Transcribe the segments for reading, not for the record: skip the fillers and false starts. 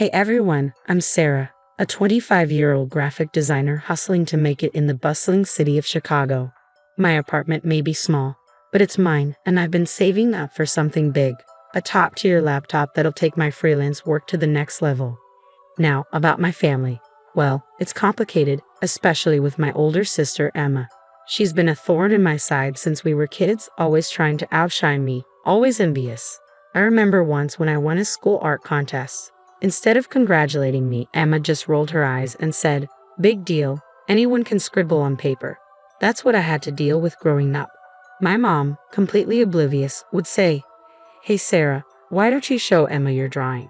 Hey everyone, I'm Sarah, a 25-year-old graphic designer hustling to make it in the bustling city of Chicago. My apartment may be small, but it's mine, and I've been saving up for something big, a top-tier laptop that'll take my freelance work to the next level. Now, about my family. Well, it's complicated, especially with my older sister Emma. She's been a thorn in my side since we were kids, always trying to outshine me, always envious. I remember once when I won a school art contest. Instead of congratulating me, Emma just rolled her eyes and said, "Big deal, anyone can scribble on paper." That's what I had to deal with growing up. My mom, completely oblivious, would say, "Hey Sarah, why don't you show Emma your drawing?"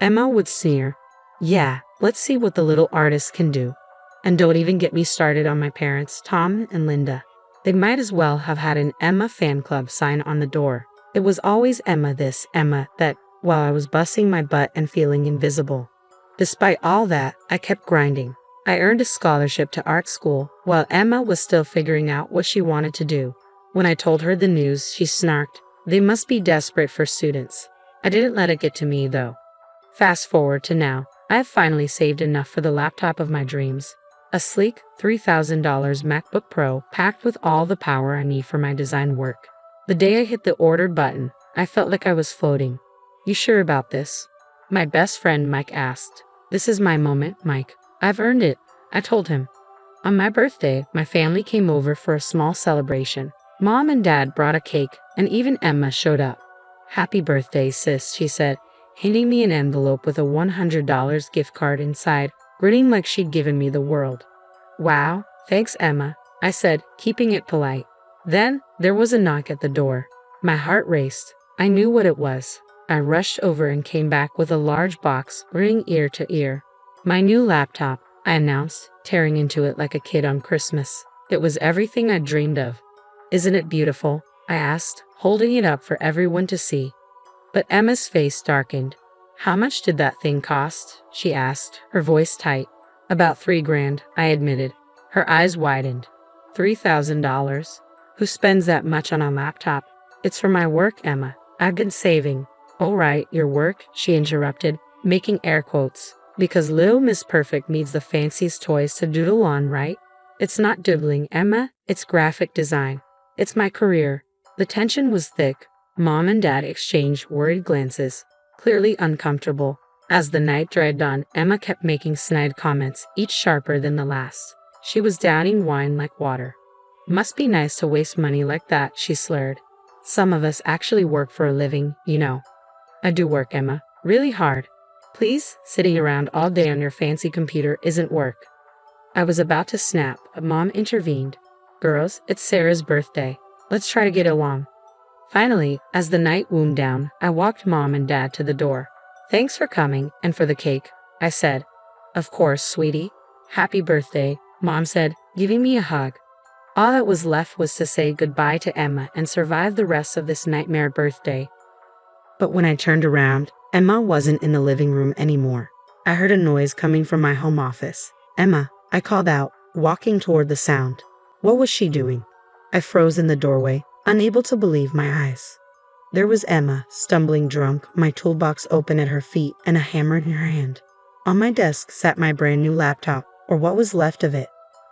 Emma would sneer, "Yeah, let's see what the little artist can do." And don't even get me started on my parents, Tom and Linda. They might as well have had an Emma fan club sign on the door. It was always Emma this, Emma that, while I was busting my butt and feeling invisible. Despite all that, I kept grinding. I earned a scholarship to art school while Emma was still figuring out what she wanted to do. When I told her the news, she snarked, "They must be desperate for students." I didn't let it get to me, though. Fast forward to now, I have finally saved enough for the laptop of my dreams. A sleek $3,000 MacBook Pro packed with all the power I need for my design work. The day I hit the order button, I felt like I was floating. "You sure about this?" My best friend Mike asked. "This is my moment, Mike. I've earned it," I told him. On my birthday, my family came over for a small celebration. Mom and Dad brought a cake, and even Emma showed up. "Happy birthday, sis," she said, handing me an envelope with a $100 gift card inside, grinning like she'd given me the world. "Wow, thanks, Emma," I said, keeping it polite. Then, there was a knock at the door. My heart raced. I knew what it was. I rushed over and came back with a large box, grinning ear to ear. "My new laptop," I announced, tearing into it like a kid on Christmas. It was everything I dreamed of. "Isn't it beautiful?" I asked, holding it up for everyone to see. But Emma's face darkened. "How much did that thing cost?" she asked, her voice tight. "About $3,000, I admitted. Her eyes widened. $3,000? Who spends that much on a laptop? "It's for my work, Emma. I've been saving." "Oh right, your work," she interrupted, making air quotes. "Because Little Miss Perfect needs the fanciest toys to doodle on, right?" "It's not doodling, Emma. It's graphic design. It's my career." The tension was thick. Mom and Dad exchanged worried glances, clearly uncomfortable. As the night dragged on, Emma kept making snide comments, each sharper than the last. She was downing wine like water. "Must be nice to waste money like that," she slurred. "Some of us actually work for a living, you know." "I do work, Emma. Really hard. Please, sitting around all day on your fancy computer isn't work." I was about to snap, but Mom intervened. "Girls, it's Sarah's birthday. Let's try to get along." Finally, as the night wound down, I walked Mom and Dad to the door. "Thanks for coming, and for the cake," I said. "Of course, sweetie. Happy birthday," Mom said, giving me a hug. All that was left was to say goodbye to Emma and survive the rest of this nightmare birthday. But when I turned around, Emma wasn't in the living room anymore. I heard a noise coming from my home office. "Emma," I called out, walking toward the sound. What was she doing? I froze in the doorway, unable to believe my eyes. There was Emma, stumbling drunk, my toolbox open at her feet and a hammer in her hand. On my desk sat my brand new laptop, or what was left of it.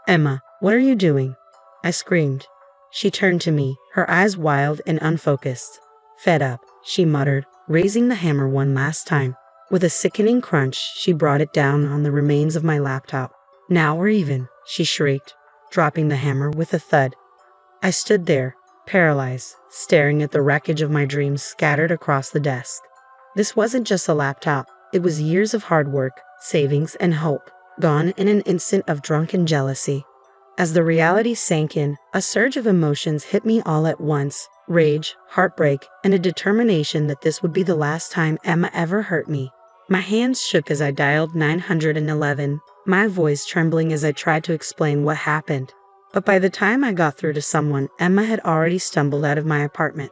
"Emma, what are you doing?" I screamed. She turned to me, her eyes wild and unfocused. "Fed up," she muttered, raising the hammer one last time. With a sickening crunch, she brought it down on the remains of my laptop. "Now we're even," she shrieked, dropping the hammer with a thud. I stood there, paralyzed, staring at the wreckage of my dreams scattered across the desk. This wasn't just a laptop. It was years of hard work, savings, and hope, gone in an instant of drunken jealousy. As the reality sank in, a surge of emotions hit me all at once. Rage, heartbreak, and a determination that this would be the last time Emma ever hurt me. My hands shook as I dialed 911, my voice trembling as I tried to explain what happened. But by the time I got through to someone, Emma had already stumbled out of my apartment.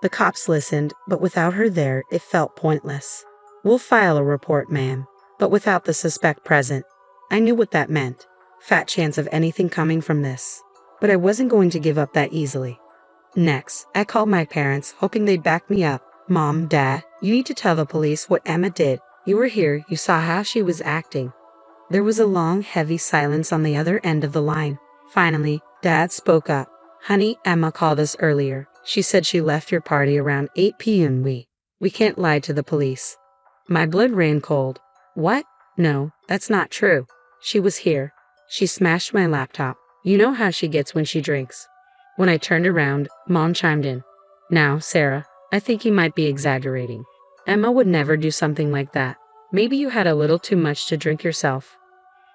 The cops listened, but without her there, it felt pointless. "We'll file a report, ma'am, but without the suspect present." I knew what that meant. Fat chance of anything coming from this. But I wasn't going to give up that easily. Next, I called my parents, hoping they'd back me up. "Mom, Dad, you need to tell the police what Emma did. You were here, you saw how she was acting. There was a long, heavy silence on the other end of the line. Finally, Dad spoke up. Honey, Emma called us earlier. She said she left your party around 8 p.m. We can't lie to the police. My blood ran cold. What? No, that's not true. She was here. She smashed my laptop. You know how she gets when she drinks. When I turned around, Mom chimed in. Now, Sarah, I think you might be exaggerating. Emma would never do something like that. Maybe you had a little too much to drink yourself.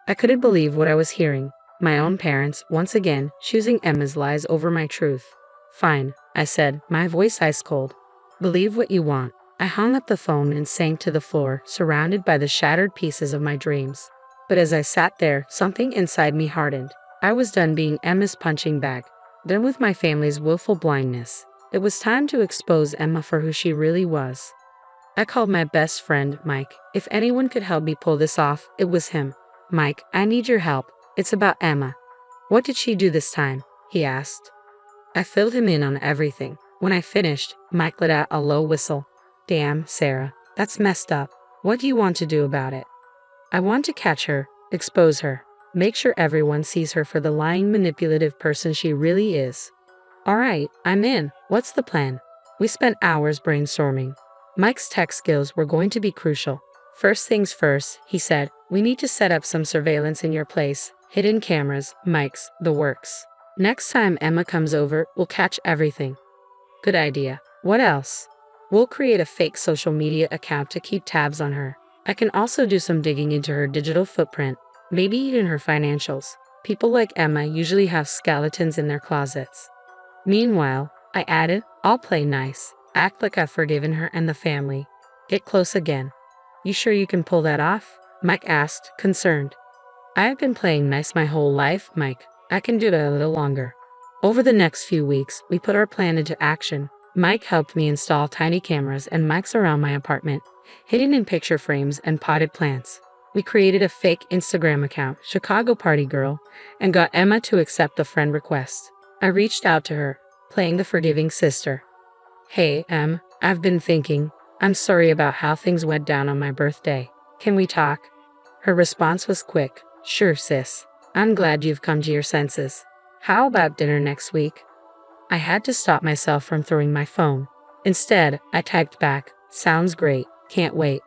I couldn't believe what I was hearing. My own parents, once again, choosing Emma's lies over my truth. Fine, I said, my voice ice cold. Believe what you want. I hung up the phone and sank to the floor, surrounded by the shattered pieces of my dreams. But as I sat there, something inside me hardened. I was done being Emma's punching bag, done with my family's willful blindness. It was time to expose Emma for who she really was. I called my best friend, Mike. If anyone could help me pull this off, it was him. Mike, I need your help. It's about Emma. What did she do this time? He asked. I filled him in on everything. When I finished, Mike let out a low whistle. Damn, Sarah, that's messed up. What do you want to do about it? I want to catch her, expose her, make sure everyone sees her for the lying, manipulative person she really is. All right, I'm in. What's the plan? We spent hours brainstorming. Mike's tech skills were going to be crucial. First things first, he said, we need to set up some surveillance in your place, hidden cameras, mics, the works. Next time Emma comes over, we'll catch everything. Good idea. What else? We'll create a fake social media account to keep tabs on her. I can also do some digging into her digital footprint, maybe even her financials. People like Emma usually have skeletons in their closets. Meanwhile, I added, I'll play nice, act like I've forgiven her and the family. Get close again. You sure you can pull that off? Mike asked, concerned. I have been playing nice my whole life, Mike. I can do it a little longer. Over the next few weeks, we put our plan into action. Mike helped me install tiny cameras and mics around my apartment, hidden in picture frames and potted plants. We created a fake Instagram account, Chicago Party Girl, and got Emma to accept the friend request. I reached out to her, playing the forgiving sister. Hey, Em, I've been thinking. I'm sorry about how things went down on my birthday. Can we talk? Her response was quick. Sure, sis. I'm glad you've come to your senses. How about dinner next week? I had to stop myself from throwing my phone. Instead, I typed back, sounds great, can't wait.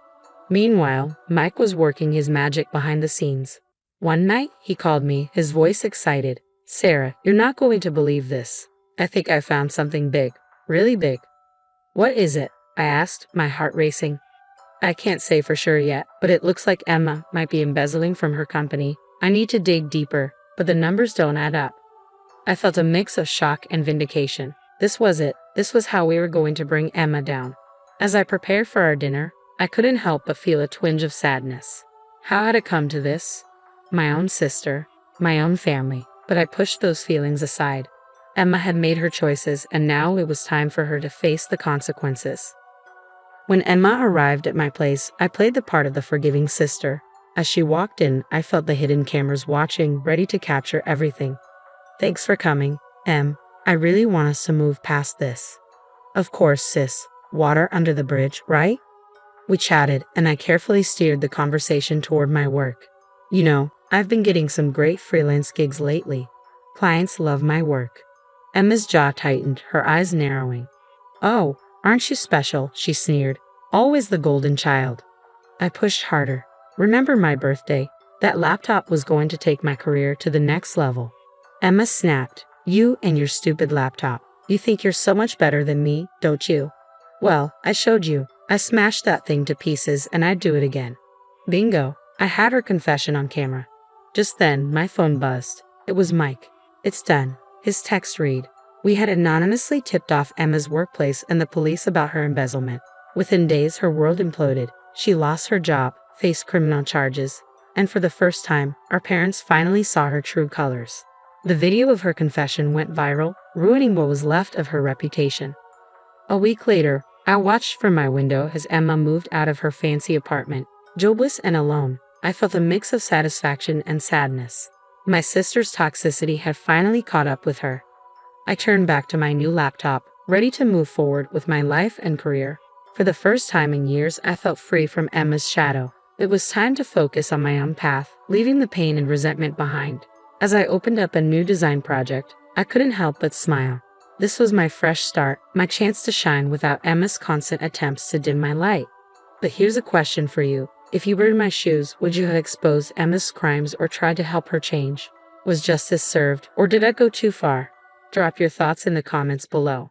Meanwhile, Mike was working his magic behind the scenes. One night, he called me, his voice excited. Sarah, you're not going to believe this. I think I found something big. Really big. What is it? I asked, my heart racing. I can't say for sure yet, but it looks like Emma might be embezzling from her company. I need to dig deeper, but the numbers don't add up. I felt a mix of shock and vindication. This was it. This was how we were going to bring Emma down. As I prepared for our dinner, I couldn't help but feel a twinge of sadness. How had it come to this? My own sister, my own family, but I pushed those feelings aside. Emma had made her choices, and now it was time for her to face the consequences. When Emma arrived at my place, I played the part of the forgiving sister. As she walked in, I felt the hidden cameras watching, ready to capture everything. Thanks for coming, Em. I really want us to move past this. Of course, sis. Water under the bridge, right? We chatted, and I carefully steered the conversation toward my work. You know, I've been getting some great freelance gigs lately. Clients love my work. Emma's jaw tightened, her eyes narrowing. Oh, aren't you special? She sneered. Always the golden child. I pushed harder. Remember my birthday? That laptop was going to take my career to the next level. Emma snapped. You and your stupid laptop. You think you're so much better than me, don't you? Well, I showed you. I smashed that thing to pieces and I'd do it again. Bingo. I had her confession on camera. Just then, my phone buzzed. It was Mike. It's done. His text read. We had anonymously tipped off Emma's workplace and the police about her embezzlement. Within days, her world imploded. She lost her job, faced criminal charges, and for the first time, our parents finally saw her true colors. The video of her confession went viral, ruining what was left of her reputation. A week later, I watched from my window as Emma moved out of her fancy apartment. Jobless and alone, I felt a mix of satisfaction and sadness. My sister's toxicity had finally caught up with her. I turned back to my new laptop, ready to move forward with my life and career. For the first time in years, I felt free from Emma's shadow. It was time to focus on my own path, leaving the pain and resentment behind. As I opened up a new design project, I couldn't help but smile. This was my fresh start, my chance to shine without Emma's constant attempts to dim my light. But here's a question for you. If you were in my shoes, would you have exposed Emma's crimes or tried to help her change? Was justice served, or did I go too far? Drop your thoughts in the comments below.